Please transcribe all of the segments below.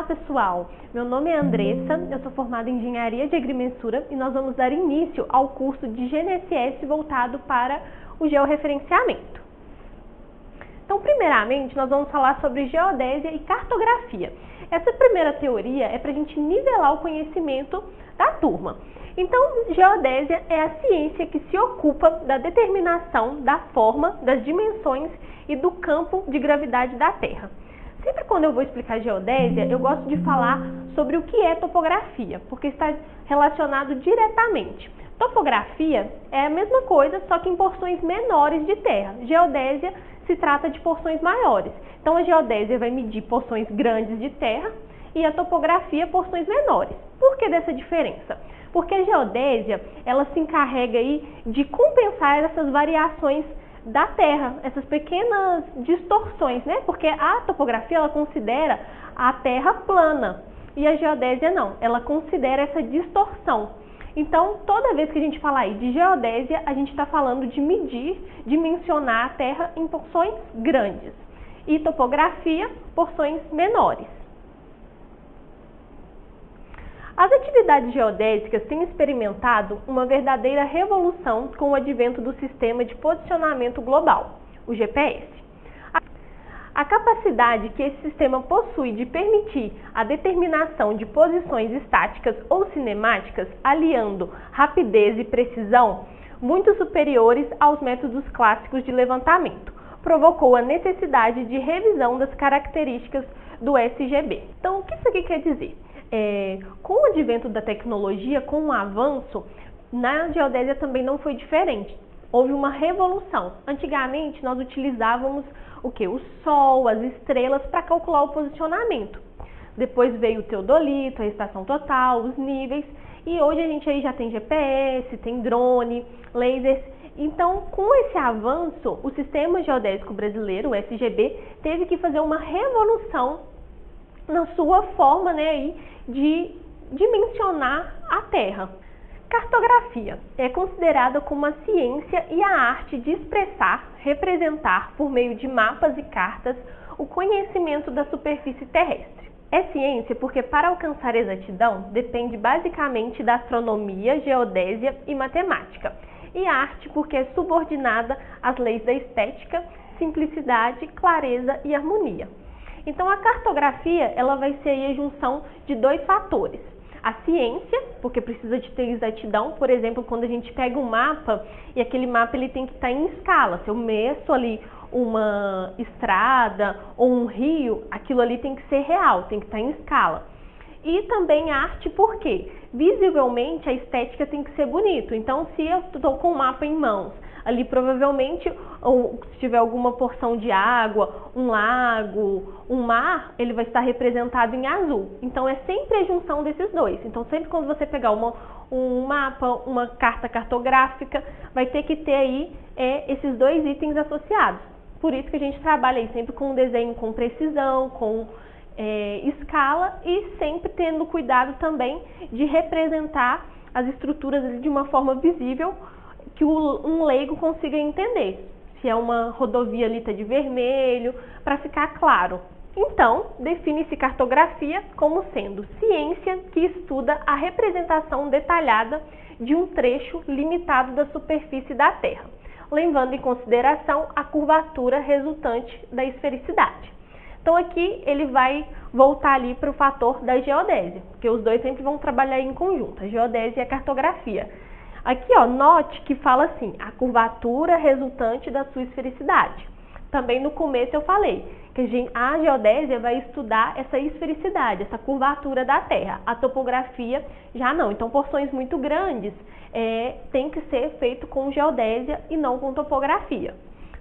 pessoal, meu nome é Andressa, eu sou formada em Engenharia de Agrimensura e nós vamos dar início ao curso de GNSS voltado para o georreferenciamento. Então, primeiramente, nós vamos falar sobre geodésia e cartografia. Essa primeira teoria é para a gente nivelar o conhecimento da turma. Então, geodésia é a ciência que se ocupa da determinação da forma, das dimensões e do campo de gravidade da Terra. Sempre quando eu vou explicar geodésia, eu gosto de falar sobre o que é topografia, porque está relacionado diretamente. Topografia é a mesma coisa, só que em porções menores de terra. Geodésia se trata de porções maiores. Então, a geodésia vai medir porções grandes de terra e a topografia porções menores. Por que dessa diferença? Porque a geodésia, ela se encarrega aí de compensar essas variações da Terra, essas pequenas distorções, né? Porque a topografia, ela considera a Terra plana e a geodésia não, ela considera essa distorção. Então, toda vez que a gente falar aí de geodésia, a gente está falando de medir, dimensionar a Terra em porções grandes e topografia, porções menores. As atividades geodésicas têm experimentado uma verdadeira revolução com o advento do Sistema de Posicionamento Global, o GPS. A capacidade que esse sistema possui de permitir a determinação de posições estáticas ou cinemáticas, aliando rapidez e precisão, muito superiores aos métodos clássicos de levantamento, provocou a necessidade de revisão das características do SGB. Então, o que isso aqui quer dizer? Com o advento da tecnologia, com o avanço, na geodésia também não foi diferente. Houve uma revolução. Antigamente, nós utilizávamos o quê? O Sol, as estrelas para calcular o posicionamento. Depois veio o teodolito, a estação total, os níveis. E hoje a gente aí já tem GPS, tem drone, lasers. Então, com esse avanço, o Sistema Geodésico Brasileiro, o SGB, teve que fazer uma revolução na sua forma, né, de dimensionar a Terra. Cartografia é considerada como a ciência e a arte de expressar, representar por meio de mapas e cartas o conhecimento da superfície terrestre. É ciência porque para alcançar exatidão depende basicamente da astronomia, geodésia e matemática. E arte porque é subordinada às leis da estética, simplicidade, clareza e harmonia. Então, a cartografia, ela vai ser aí a junção de dois fatores. A ciência, porque precisa de ter exatidão, por exemplo, quando a gente pega um mapa, e aquele mapa ele tem que estar em escala. Se eu meço ali uma estrada ou um rio, aquilo ali tem que ser real, tem que estar em escala. E também a arte, porque visivelmente a estética tem que ser bonito. Então, se eu estou com o mapa em mãos, ali provavelmente, ou se tiver alguma porção de água, um lago, um mar, ele vai estar representado em azul. Então, é sempre a junção desses dois. Então, sempre quando você pegar um mapa, uma carta cartográfica, vai ter que ter aí esses dois itens associados. Por isso que a gente trabalha aí sempre com um desenho com precisão, com escala e sempre tendo cuidado também de representar as estruturas de uma forma visível que um leigo consiga entender. Se é uma rodovia ali tá de vermelho, para ficar claro. Então, define-se cartografia como sendo ciência que estuda a representação detalhada de um trecho limitado da superfície da Terra, levando em consideração a curvatura resultante da esfericidade. Então, aqui ele vai voltar ali para o fator da geodésia, porque os dois sempre vão trabalhar em conjunto, a geodésia e a cartografia. Aqui, ó, note que fala assim, a curvatura resultante da sua esfericidade. Também no começo eu falei que a geodésia vai estudar essa esfericidade, essa curvatura da Terra. A topografia já não. Então, porções muito grandes tem que ser feito com geodésia e não com topografia.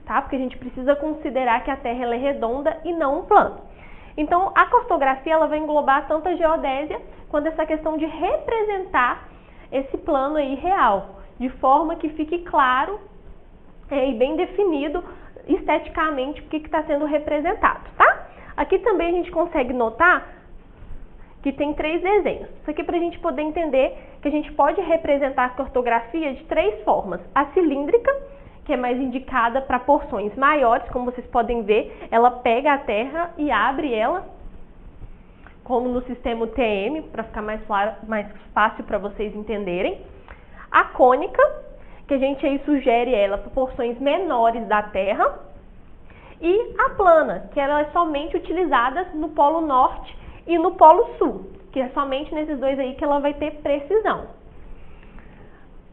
Tá? Porque a gente precisa considerar que a Terra ela é redonda e não um plano. Então, a cartografia ela vai englobar tanto a geodésia quanto essa questão de representar esse plano aí real, de forma que fique claro e bem definido esteticamente o que está sendo representado, tá? Aqui também a gente consegue notar que tem 3 desenhos. Isso aqui para a gente poder entender que a gente pode representar a cartografia de 3 formas. A cilíndrica, que é mais indicada para porções maiores, como vocês podem ver, ela pega a Terra e abre ela como no sistema UTM, para ficar mais fácil para vocês entenderem. A cônica, que a gente aí sugere ela para porções menores da Terra. E a plana, que ela é somente utilizada no Polo Norte e no Polo Sul, que é somente nesses dois aí que ela vai ter precisão.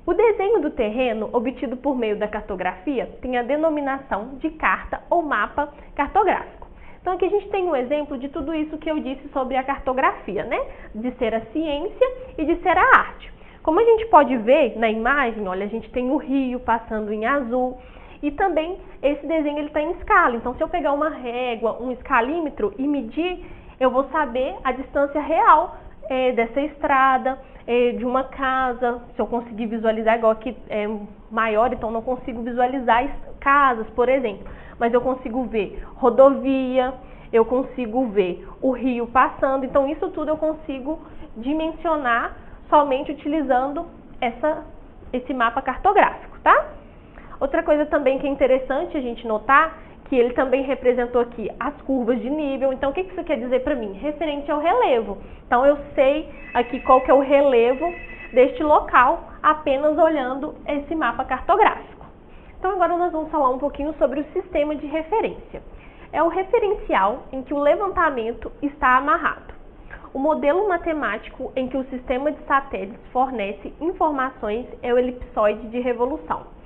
O desenho do terreno obtido por meio da cartografia tem a denominação de carta ou mapa cartográfico. Então aqui a gente tem um exemplo de tudo isso que eu disse sobre a cartografia, né? De ser a ciência e de ser a arte. Como a gente pode ver na imagem, olha, a gente tem o rio passando em azul e também esse desenho ele está em escala. Então se eu pegar uma régua, um escalímetro e medir, eu vou saber a distância real dessa estrada, de uma casa, se eu conseguir visualizar, igual aqui é maior, então não consigo visualizar casas, por exemplo, mas eu consigo ver rodovia, eu consigo ver o rio passando, então isso tudo eu consigo dimensionar somente utilizando esse mapa cartográfico, tá? Outra coisa também que é interessante a gente notar, que ele também representou aqui as curvas de nível. Então, o que isso quer dizer para mim? Referente ao relevo. Então, eu sei aqui qual que é o relevo deste local, apenas olhando esse mapa cartográfico. Então, agora nós vamos falar um pouquinho sobre o sistema de referência. É o referencial em que o levantamento está amarrado. O modelo matemático em que o sistema de satélites fornece informações é o elipsoide de revolução.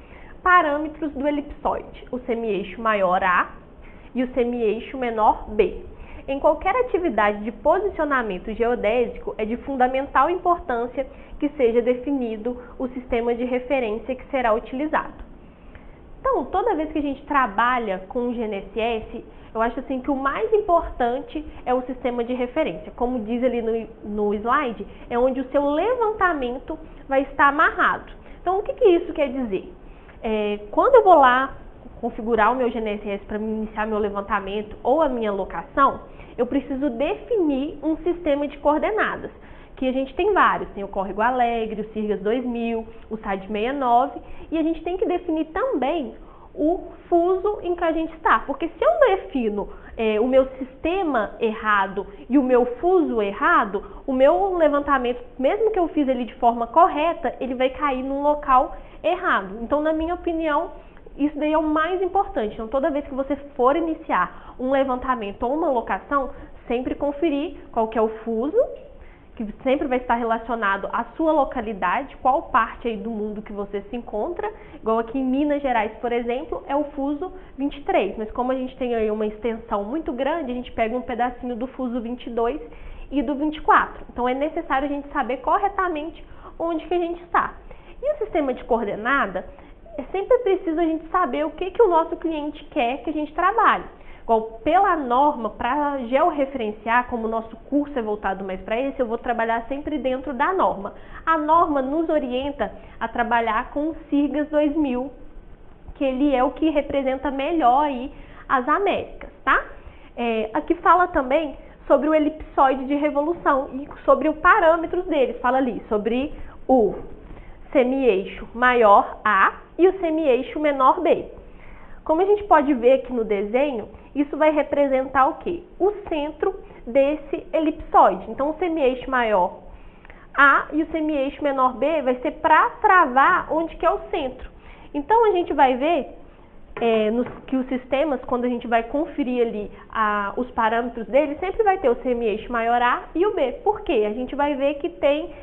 Parâmetros do elipsoide, o semi-eixo maior A e o semi-eixo menor B. Em qualquer atividade de posicionamento geodésico, é de fundamental importância que seja definido o sistema de referência que será utilizado. Então, toda vez que a gente trabalha com o GNSS, eu acho assim que o mais importante é o sistema de referência. Como diz ali no slide, é onde o seu levantamento vai estar amarrado. Então, o que isso quer dizer? Quando eu vou lá configurar o meu GNSS para iniciar meu levantamento ou a minha locação, eu preciso definir um sistema de coordenadas, que a gente tem vários, tem o Córrego Alegre, o Sirgas 2000, o SAD 69, e a gente tem que definir também o fuso em que a gente está, porque se eu defino o meu sistema errado e o meu fuso errado, o meu levantamento, mesmo que eu fiz ele de forma correta, ele vai cair num local errado. Então, na minha opinião, isso daí é o mais importante. Então, toda vez que você for iniciar um levantamento ou uma locação, sempre conferir qual que é o fuso, que sempre vai estar relacionado à sua localidade, qual parte aí do mundo que você se encontra. Igual aqui em Minas Gerais, por exemplo, é o fuso 23, mas como a gente tem aí uma extensão muito grande, a gente pega um pedacinho do fuso 22 e do 24. Então, é necessário a gente saber corretamente onde que a gente está. E o sistema de coordenada, sempre preciso a gente saber o que o nosso cliente quer que a gente trabalhe. Igual, pela norma, para georreferenciar, como o nosso curso é voltado mais para esse, eu vou trabalhar sempre dentro da norma. A norma nos orienta a trabalhar com o Sirgas 2000, que ele é o que representa melhor aí as Américas, tá? Aqui fala também sobre o elipsoide de revolução e sobre os parâmetros dele. Fala ali sobre o semi-eixo maior A e o semi-eixo menor B. Como a gente pode ver aqui no desenho, isso vai representar o quê? O centro desse elipsoide. Então, o semi-eixo maior A e o semi-eixo menor B vai ser para travar onde que é o centro. Então, a gente vai ver que os sistemas, quando a gente vai conferir ali os parâmetros dele, sempre vai ter o semi-eixo maior A e o B. Por quê? A gente vai ver que tem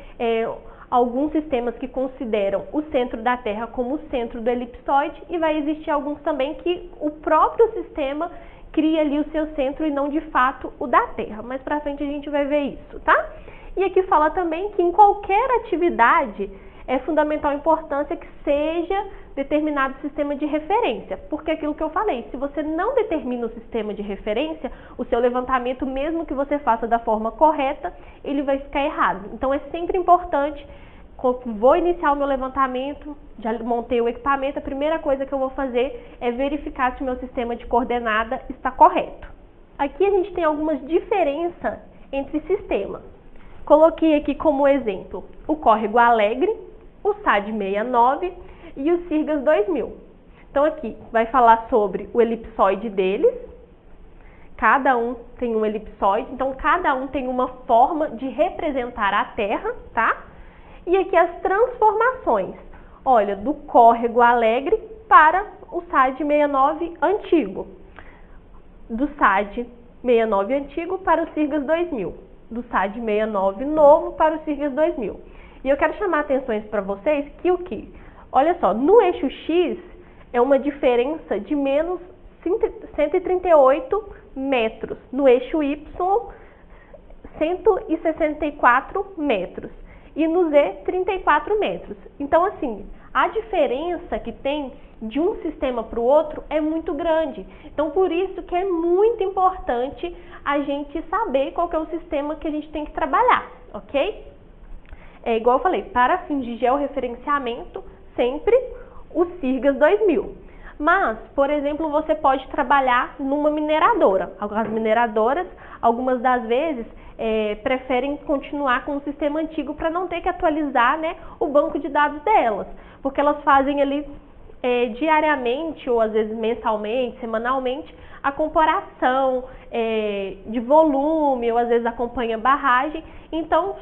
alguns sistemas que consideram o centro da Terra como o centro do elipsoide e vai existir alguns também que o próprio sistema cria ali o seu centro e não de fato o da Terra. Mais pra frente a gente vai ver isso, tá? E aqui fala também que em qualquer atividade é fundamental a importância que seja determinado sistema de referência, porque aquilo que eu falei, se você não determina o sistema de referência, o seu levantamento, mesmo que você faça da forma correta, ele vai ficar errado. Então é sempre importante, vou iniciar o meu levantamento, já montei o equipamento, a primeira coisa que eu vou fazer é verificar se o meu sistema de coordenada está correto. Aqui a gente tem algumas diferenças entre sistemas. Coloquei aqui como exemplo o Córrego Alegre, o SAD 69 e o Sirgas 2000. Então aqui vai falar sobre o elipsoide deles, cada um tem um elipsoide, então cada um tem uma forma de representar a Terra, tá? E aqui as transformações, olha, do córrego Alegre para o SAD 69 antigo, do SAD 69 antigo para o Sirgas 2000, do SAD 69 novo para o Sirgas 2000. E eu quero chamar atenções para vocês que o que? Olha só, no eixo X é uma diferença de menos 138 metros, no eixo Y 164 metros e no Z 34 metros. Então assim, a diferença que tem de um sistema para o outro é muito grande. Então por isso que é muito importante a gente saber qual que é o sistema que a gente tem que trabalhar, ok? É igual eu falei, para fins de georreferenciamento, sempre o Sirgas 2000. Mas, por exemplo, você pode trabalhar numa mineradora. As mineradoras, algumas das vezes, preferem continuar com o sistema antigo para não ter que atualizar, né, o banco de dados delas. Porque elas fazem ali diariamente, ou às vezes mensalmente, semanalmente, a comparação de volume, ou às vezes acompanha barragem. Então,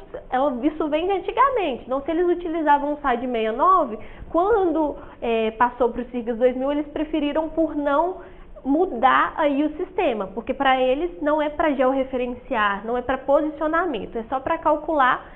isso vem de antigamente. Então, se eles utilizavam o SAD 69, quando passou para o Sirgas 2000, eles preferiram por não mudar aí o sistema, porque para eles não é para georreferenciar, não é para posicionamento, é só para calcular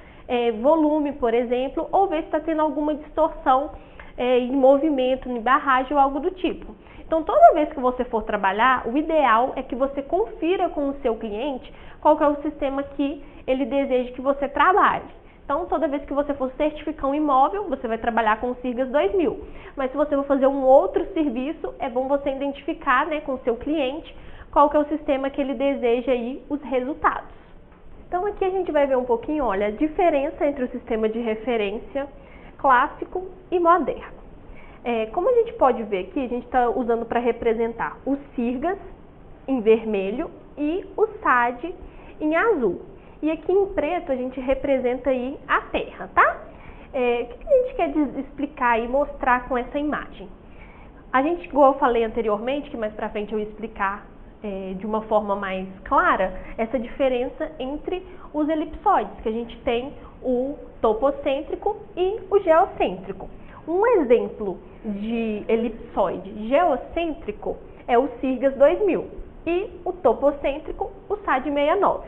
volume, por exemplo, ou ver se está tendo alguma distorção em movimento, em barragem ou algo do tipo. Então, toda vez que você for trabalhar, o ideal é que você confira com o seu cliente qual que é o sistema que ele deseja que você trabalhe. Então, toda vez que você for certificar um imóvel, você vai trabalhar com o Sirgas 2000. Mas se você for fazer um outro serviço, é bom você identificar, né, com o seu cliente qual que é o sistema que ele deseja aí os resultados. Então, aqui a gente vai ver um pouquinho, olha, a diferença entre o sistema de referência clássico e moderno. Como a gente pode ver aqui, a gente está usando para representar o Sirgas em vermelho e o SAD em azul. E aqui em preto a gente representa aí a Terra, tá? O que a gente quer explicar e mostrar com essa imagem? A gente, igual eu falei anteriormente, que mais para frente eu ia explicar de uma forma mais clara, essa diferença entre os elipsoides, que a gente tem o topocêntrico e o geocêntrico. Um exemplo de elipsoide geocêntrico é o Sirgas 2000 e o topocêntrico, o SAD 69.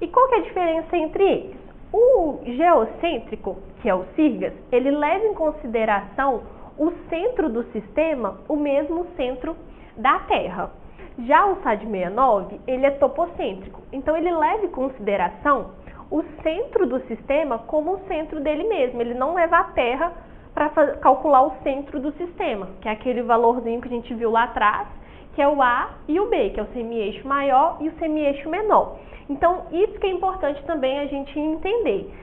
E qual que é a diferença entre eles? O geocêntrico, que é o Sirgas, ele leva em consideração o centro do sistema, o mesmo centro da Terra. Já o SAD 69, ele é topocêntrico, então ele leva em consideração o centro do sistema como o centro dele mesmo, ele não leva a Terra para calcular o centro do sistema, que é aquele valorzinho que a gente viu lá atrás, que é o A e o B, que é o semi-eixo maior e o semi-eixo menor. Então, isso que é importante também a gente entender,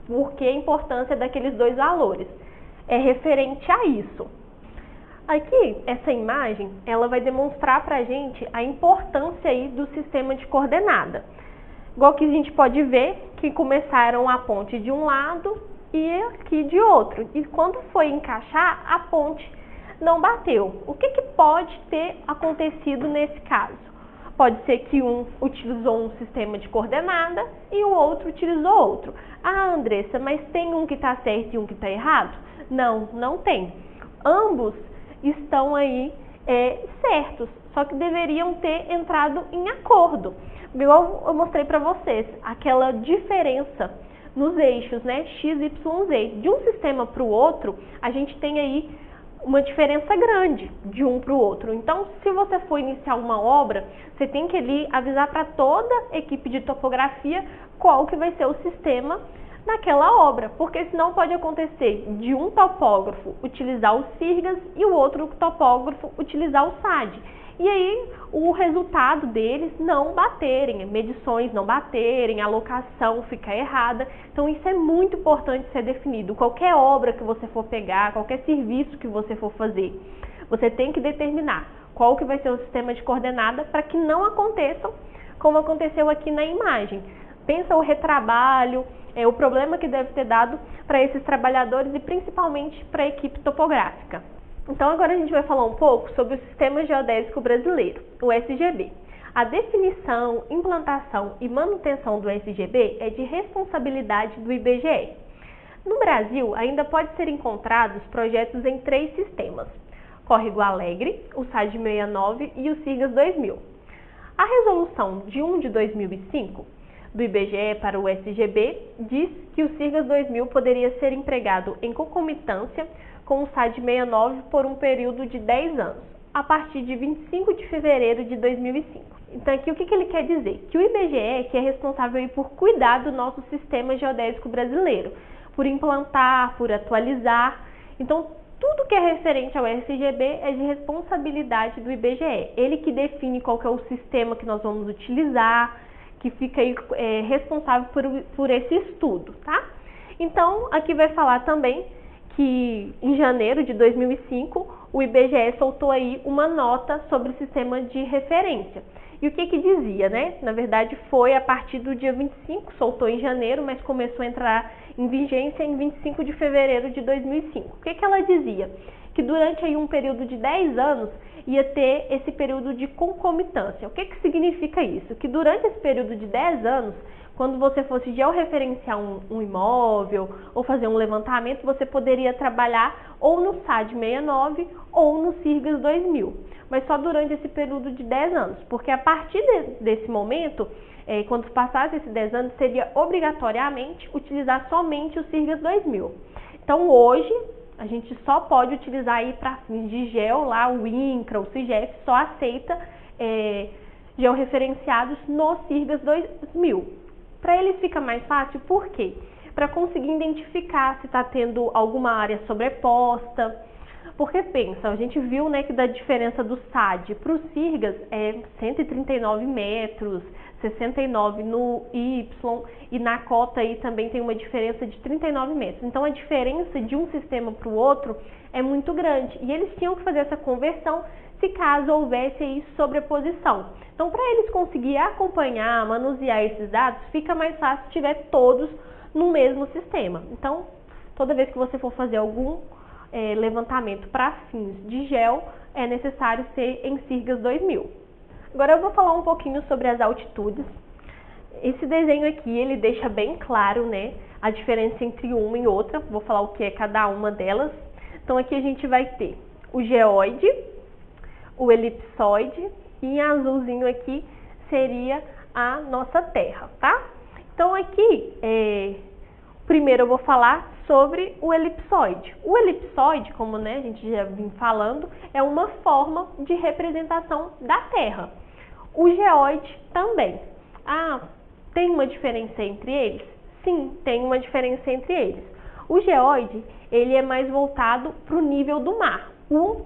porque a importância daqueles dois valores é referente a isso. Aqui, essa imagem, ela vai demonstrar para a gente a importância aí do sistema de coordenada. Igual que a gente pode ver que começaram a ponte de um lado e aqui de outro. E quando foi encaixar, a ponte não bateu. O que pode ter acontecido nesse caso? Pode ser que um utilizou um sistema de coordenada e o outro utilizou outro. Ah, Andressa, mas tem um que está certo e um que está errado? Não, não tem. Ambos estão aí certos, só que deveriam ter entrado em acordo. Igual eu mostrei para vocês, aquela diferença nos eixos, né, X, Y, Z. De um sistema para o outro, a gente tem aí uma diferença grande de um para o outro. Então, se você for iniciar uma obra, você tem que ali avisar para toda a equipe de topografia qual que vai ser o sistema naquela obra, porque senão pode acontecer de um topógrafo utilizar o Sirgas e o outro topógrafo utilizar o SAD. E aí o resultado deles não baterem, medições não baterem, a alocação ficar errada. Então isso é muito importante ser definido. Qualquer obra que você for pegar, qualquer serviço que você for fazer, você tem que determinar qual que vai ser o sistema de coordenada para que não aconteçam como aconteceu aqui na imagem. Pensa o retrabalho, o problema que deve ter dado para esses trabalhadores e principalmente para a equipe topográfica. Então agora a gente vai falar um pouco sobre o Sistema Geodésico Brasileiro, o SGB. A definição, implantação e manutenção do SGB é de responsabilidade do IBGE. No Brasil, ainda pode ser encontrados projetos em 3 sistemas: Córrego Alegre, o SAD 69 e o SIRGAS 2000. A resolução de 1 de 2005 do IBGE para o SGB diz que o SIRGAS 2000 poderia ser empregado em concomitância com o SAD 69 por um período de 10 anos, a partir de 25 de fevereiro de 2005. Então aqui o que ele quer dizer? Que o IBGE que é responsável por cuidar do nosso sistema geodésico brasileiro, por implantar, por atualizar. Então tudo que é referente ao SGB é de responsabilidade do IBGE. Ele que define qual que é o sistema que nós vamos utilizar, que fica aí, responsável por esse estudo, tá? Então aqui vai falar também que em janeiro de 2005 o IBGE soltou aí uma nota sobre o sistema de referência. E o que dizia, né? Na verdade foi a partir do dia 25, soltou em janeiro, mas começou a entrar em vigência em 25 de fevereiro de 2005. O que ela dizia? Que durante aí um período de 10 anos ia ter esse período de concomitância. O que significa isso? Que durante esse período de 10 anos, quando você fosse georreferenciar um imóvel ou fazer um levantamento, você poderia trabalhar ou no SAD 69 ou no SIRGAS 2000, mas só durante esse período de 10 anos, porque a partir desse momento, quando passasse esses 10 anos, seria obrigatoriamente utilizar somente o SIRGAS 2000. Então hoje, a gente só pode utilizar aí para fins de geo, lá o INCRA, o CIGEF, só aceita georreferenciados no SIRGAS 2000. Para eles fica mais fácil, por quê? Para conseguir identificar se está tendo alguma área sobreposta. Porque pensa, a gente viu, né, que da diferença do SAD para o SIRGAS é 139 metros, 69 no Y, e na cota aí também tem uma diferença de 39 metros. Então a diferença de um sistema para o outro é muito grande. E eles tinham que fazer essa conversão se caso houvesse aí sobreposição. Então, para eles conseguirem acompanhar, manusear esses dados, fica mais fácil se tiver todos no mesmo sistema. Então, toda vez que você for fazer algum levantamento para fins de geo, é necessário ser em SIRGAS 2000. Agora eu vou falar um pouquinho sobre as altitudes. Esse desenho aqui, ele deixa bem claro, né, a diferença entre uma e outra. Vou falar o que é cada uma delas. Então aqui a gente vai ter o geoide, o elipsoide, e em azulzinho aqui seria a nossa Terra, tá? Então aqui, primeiro eu vou falar sobre o elipsoide. O elipsoide, como a gente já vem falando, é uma forma de representação da Terra. O geoide também. Tem uma diferença entre eles? Sim, tem uma diferença entre eles. O geoide, ele é mais voltado para o nível do mar. O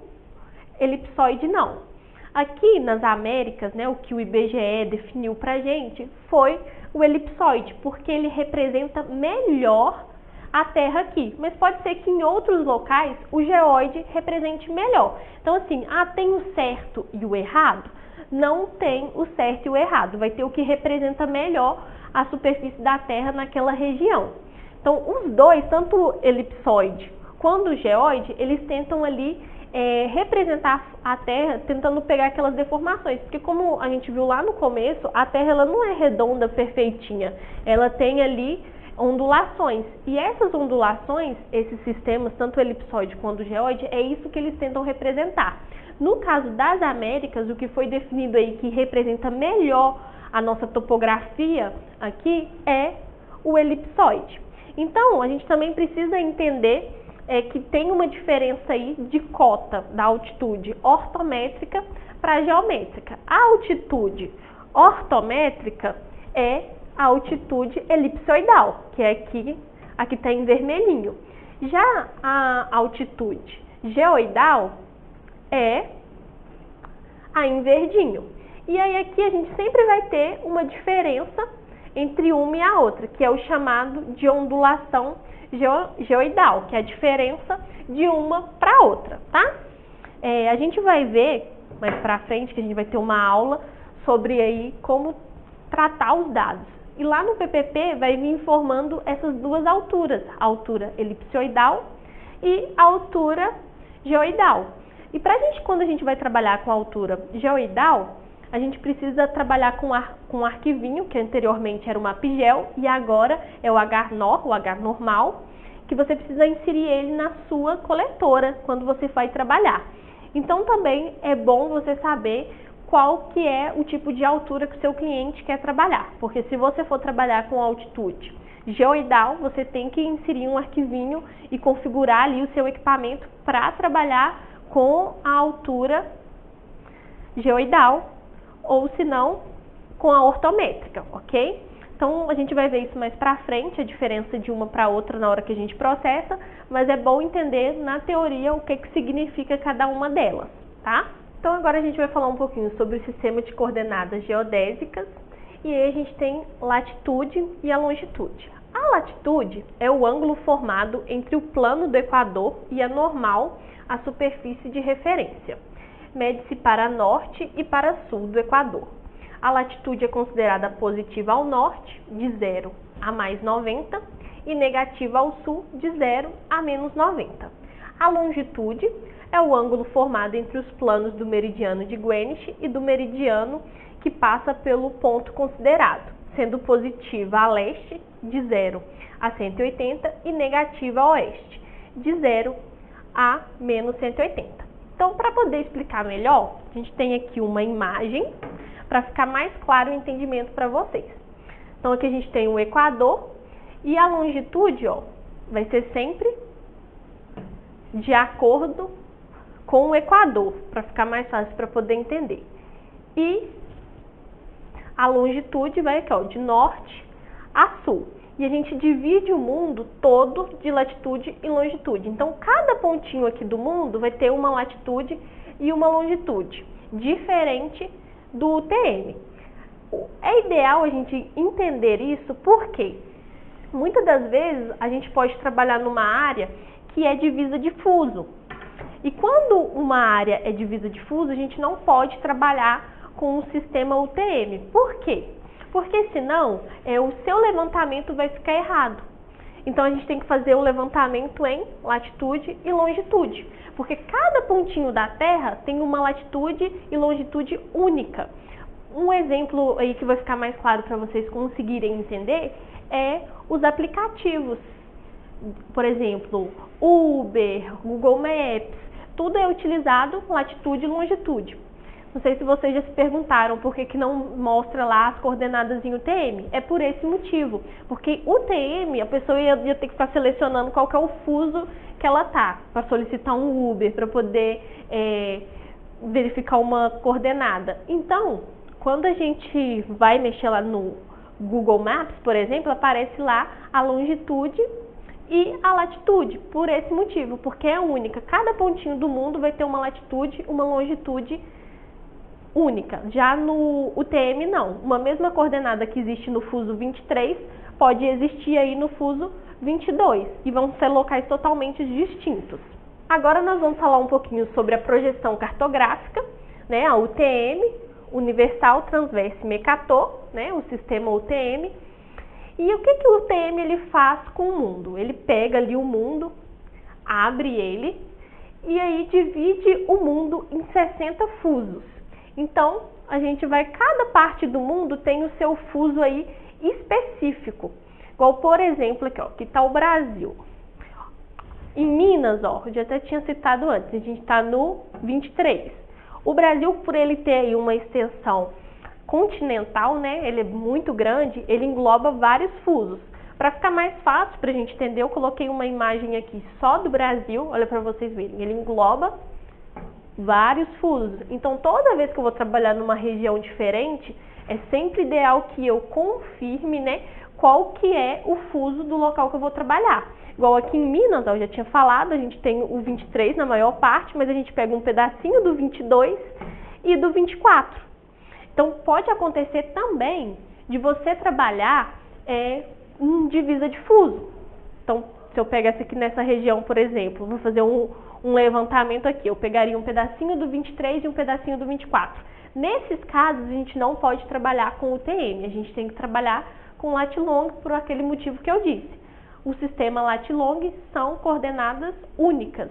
elipsoide não. Aqui nas Américas, né, o que o IBGE definiu para a gente foi o elipsoide, porque ele representa melhor a Terra aqui. Mas pode ser que em outros locais o geoide represente melhor. Então assim, tem o certo e o errado? Não tem o certo e o errado. Vai ter o que representa melhor a superfície da Terra naquela região. Então os dois, tanto o elipsoide quanto o geoide, eles tentam ali representar a Terra, tentando pegar aquelas deformações, porque como a gente viu lá no começo, a Terra ela não é redonda, perfeitinha, ela tem ali ondulações, e essas ondulações, esses sistemas, tanto o elipsoide quanto o geoide, é isso que eles tentam representar. No caso das Américas, o que foi definido aí que representa melhor a nossa topografia aqui é o elipsoide. Então, a gente também precisa entender que tem uma diferença aí de cota da altitude ortométrica para geométrica. A altitude ortométrica é a altitude elipsoidal, que é aqui está em vermelhinho. Já a altitude geoidal é a em verdinho. E aí aqui a gente sempre vai ter uma diferença entre uma e a outra, que é o chamado de ondulação geoidal, que é a diferença de uma para outra, tá? A gente vai ver mais para frente, que a gente vai ter uma aula sobre aí como tratar os dados. E lá no PPP vai vir informando essas duas alturas, a altura elipsoidal e a altura geoidal. E quando a gente vai trabalhar com a altura geoidal, a gente precisa trabalhar com um arquivinho, que anteriormente era o Mapgel, e agora é o HNOR, o H normal, que você precisa inserir ele na sua coletora quando você vai trabalhar. Então também é bom você saber qual que é o tipo de altura que o seu cliente quer trabalhar, porque se você for trabalhar com altitude geoidal, você tem que inserir um arquivinho e configurar ali o seu equipamento para trabalhar com a altura geoidal, ou se não, com a ortométrica, ok? Então a gente vai ver isso mais para frente, a diferença de uma para outra na hora que a gente processa, mas é bom entender na teoria o que significa cada uma delas, tá? Então agora a gente vai falar um pouquinho sobre o sistema de coordenadas geodésicas, e aí a gente tem latitude e a longitude. A latitude é o ângulo formado entre o plano do equador e a normal, a superfície de referência. Mede-se para norte e para sul do equador. A latitude é considerada positiva ao norte, de 0 a mais 90, e negativa ao sul, de 0 a menos 90. A longitude é o ângulo formado entre os planos do meridiano de Greenwich e do meridiano que passa pelo ponto considerado, sendo positiva a leste, de 0 a 180, e negativa a oeste, de 0 a menos 180. Então, para poder explicar melhor, a gente tem aqui uma imagem para ficar mais claro o entendimento para vocês. Então, aqui a gente tem o equador e a longitude, ó, vai ser sempre de acordo com o equador, para ficar mais fácil para poder entender. E a longitude vai aqui, ó, de norte a sul. E a gente divide o mundo todo de latitude e longitude. Então, cada pontinho aqui do mundo vai ter uma latitude e uma longitude diferente do UTM. É ideal a gente entender isso porque muitas das vezes a gente pode trabalhar numa área que é divisa de fuso. E quando uma área é divisa de fuso, a gente não pode trabalhar com o sistema UTM. Por quê? Porque senão o seu levantamento vai ficar errado. Então a gente tem que fazer o levantamento em latitude e longitude, porque cada pontinho da Terra tem uma latitude e longitude única. Um exemplo aí que vai ficar mais claro para vocês conseguirem entender é os aplicativos. Por exemplo, Uber, Google Maps, tudo é utilizado latitude e longitude. Não sei se vocês já se perguntaram por que não mostra lá as coordenadas em UTM. É por esse motivo, porque UTM a pessoa ia ter que ficar selecionando qual que é o fuso que ela tá, para solicitar um Uber, para poder verificar uma coordenada. Então, quando a gente vai mexer lá no Google Maps, por exemplo, aparece lá a longitude e a latitude, por esse motivo, porque é única. Cada pontinho do mundo vai ter uma latitude, uma longitude única. Já no UTM não. Uma mesma coordenada que existe no fuso 23 pode existir aí no fuso 22 e vão ser locais totalmente distintos. Agora nós vamos falar um pouquinho sobre a projeção cartográfica, né, a UTM, Universal Transverse Mercator, né, o sistema UTM. E o que o UTM ele faz com o mundo? Ele pega ali o mundo, abre ele e aí divide o mundo em 60 fusos. Então, a gente vai, cada parte do mundo tem o seu fuso aí específico. Igual, por exemplo, aqui, ó, que está o Brasil. Em Minas, ó, eu já até tinha citado antes, a gente está no 23. O Brasil, por ele ter aí uma extensão continental, né, ele é muito grande, ele engloba vários fusos. Para ficar mais fácil para a gente entender, eu coloquei uma imagem aqui só do Brasil, olha para vocês verem, ele engloba vários fusos. Então, toda vez que eu vou trabalhar numa região diferente, é sempre ideal que eu confirme, né, qual que é o fuso do local que eu vou trabalhar. Igual aqui em Minas, eu já tinha falado, a gente tem o 23 na maior parte, mas a gente pega um pedacinho do 22 e do 24. Então, pode acontecer também de você trabalhar em divisa de fuso. Então, se eu pegasse aqui nessa região, por exemplo, vou fazer um levantamento aqui, eu pegaria um pedacinho do 23 e um pedacinho do 24. Nesses casos, a gente não pode trabalhar com UTM, a gente tem que trabalhar com lat-long por aquele motivo que eu disse. O sistema lat-long são coordenadas únicas,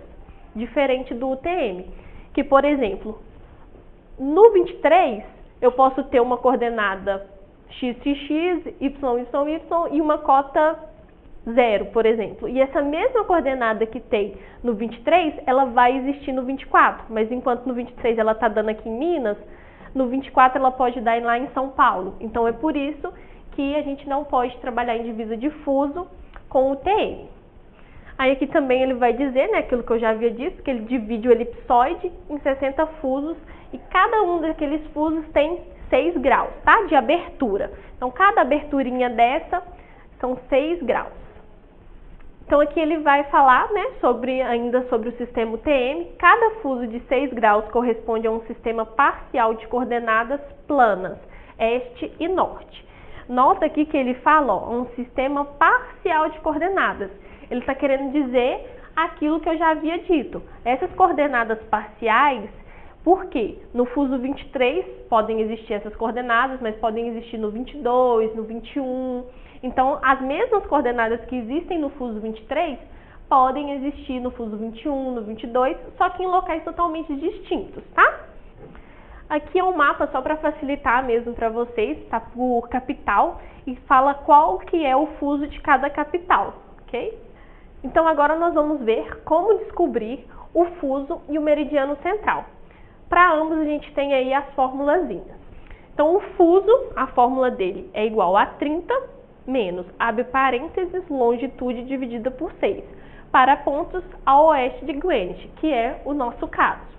diferente do UTM, que, por exemplo, no 23, eu posso ter uma coordenada x, y, e uma cota 0, por exemplo. E essa mesma coordenada que tem no 23, ela vai existir no 24, mas enquanto no 23 ela está dando aqui em Minas, no 24 ela pode dar lá em São Paulo. Então é por isso que a gente não pode trabalhar em divisa de fuso com o TM. Aí aqui também ele vai dizer, né, aquilo que eu já havia dito, que ele divide o elipsoide em 60 fusos e cada um daqueles fusos tem 6 graus, tá? De abertura. Então cada aberturinha dessa são 6 graus. Então aqui ele vai falar, né, ainda sobre o sistema UTM. Cada fuso de 6 graus corresponde a um sistema parcial de coordenadas planas, este e norte. Nota aqui que ele fala, ó, um sistema parcial de coordenadas. Ele está querendo dizer aquilo que eu já havia dito. Essas coordenadas parciais, por quê? No fuso 23 podem existir essas coordenadas, mas podem existir no 22, no 21. Então, as mesmas coordenadas que existem no fuso 23 podem existir no fuso 21, no 22, só que em locais totalmente distintos, tá? Aqui é um mapa só para facilitar mesmo para vocês, tá? Por capital e fala qual que é o fuso de cada capital, ok? Então agora nós vamos ver como descobrir o fuso e o meridiano central. Para ambos a gente tem aí as formulazinhas. Então o fuso, a fórmula dele é igual a 30 menos, abre parênteses, longitude dividida por 6, para pontos a oeste de Greenwich, que é o nosso caso.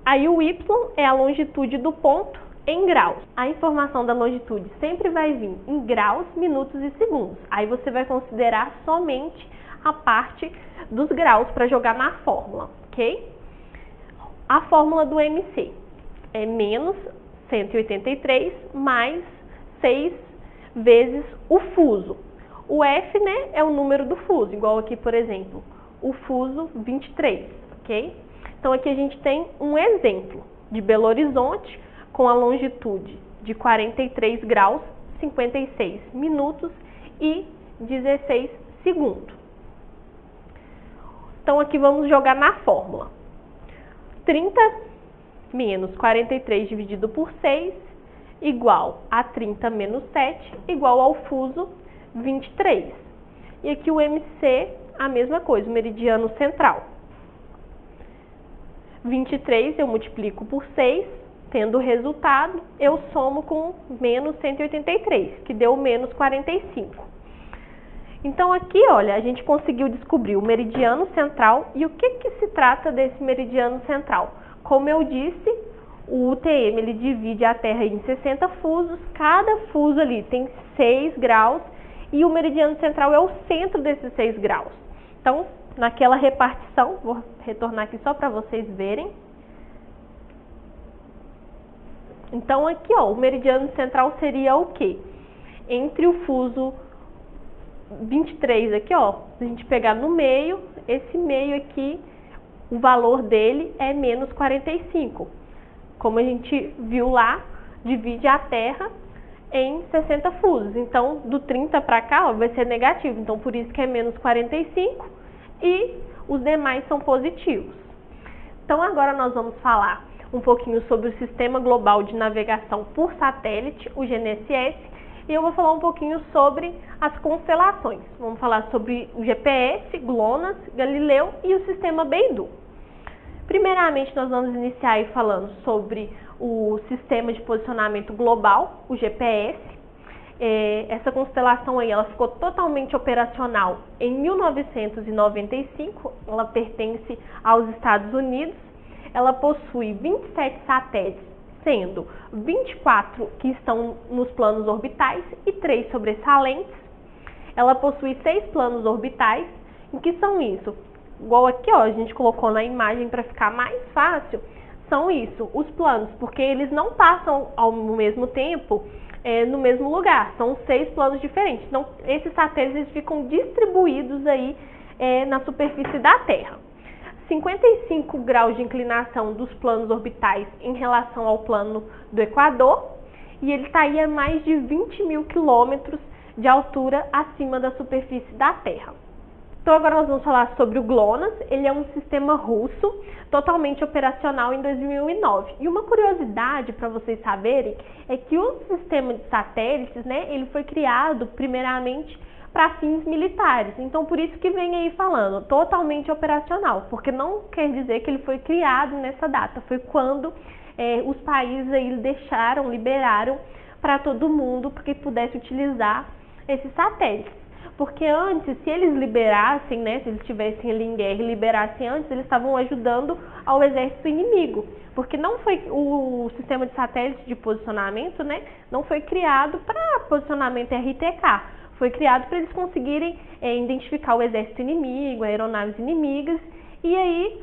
Aí o y é a longitude do ponto em graus. A informação da longitude sempre vai vir em graus, minutos e segundos. Aí você vai considerar somente a parte dos graus para jogar na fórmula, ok? A fórmula do MC é menos 183 mais 6 vezes o fuso. O F, né, é o número do fuso, igual aqui, por exemplo, o fuso 23, ok? Então aqui a gente tem um exemplo de Belo Horizonte com a longitude de 43 graus, 56 minutos e 16 segundos. Então aqui vamos jogar na fórmula. 30 menos 43 dividido por 6 igual a 30 menos 7 igual ao fuso 23. E aqui o MC, a mesma coisa, o meridiano central. 23 eu multiplico por 6, tendo o resultado, eu somo com menos 183, que deu menos 45. Então aqui, olha, a gente conseguiu descobrir o meridiano central e o que se trata desse meridiano central. Como eu disse, o UTM ele divide a Terra em 60 fusos, cada fuso ali tem 6 graus e o meridiano central é o centro desses 6 graus. Então, naquela repartição, vou retornar aqui só para vocês verem. Então aqui, ó, o meridiano central seria o quê? Entre o fuso 23 aqui, ó, se a gente pegar no meio, esse meio aqui, o valor dele é menos 45. Como a gente viu lá, divide a Terra em 60 fusos. Então, do 30 para cá, ó, vai ser negativo. Então, por isso que é menos 45 e os demais são positivos. Então, agora nós vamos falar um pouquinho sobre o Sistema Global de Navegação por Satélite, o GNSS, e eu vou falar um pouquinho sobre as constelações. Vamos falar sobre o GPS, GLONASS, Galileu e o Sistema Beidou. Primeiramente, nós vamos iniciar aí falando sobre o Sistema de Posicionamento Global, o GPS. Essa constelação aí, ela ficou totalmente operacional em 1995, ela pertence aos Estados Unidos. Ela possui 27 satélites, sendo 24 que estão nos planos orbitais e 3 sobressalentes. Ela possui 6 planos orbitais. O que são isso? Igual aqui, ó, a gente colocou na imagem para ficar mais fácil, são isso, os planos, porque eles não passam ao mesmo tempo no mesmo lugar, são 6 planos diferentes. Então, esses satélites eles ficam distribuídos aí na superfície da Terra. 55 graus de inclinação dos planos orbitais em relação ao plano do Equador, e ele está aí a mais de 20 mil quilômetros de altura acima da superfície da Terra. Então agora nós vamos falar sobre o GLONASS. Ele é um sistema russo totalmente operacional em 2009. E uma curiosidade para vocês saberem é que o sistema de satélites, né, ele foi criado primeiramente para fins militares. Então por isso que vem aí falando totalmente operacional, porque não quer dizer que ele foi criado nessa data. Foi quando os países aí liberaram para todo mundo porque pudesse utilizar esses satélites. Porque antes, se eles liberassem, né, se eles estivessem ali em guerra e liberassem antes, eles estavam ajudando ao exército inimigo. Porque não foi o sistema de satélite de posicionamento, né, não foi criado para posicionamento RTK. Foi criado para eles conseguirem identificar o exército inimigo, aeronaves inimigas, e aí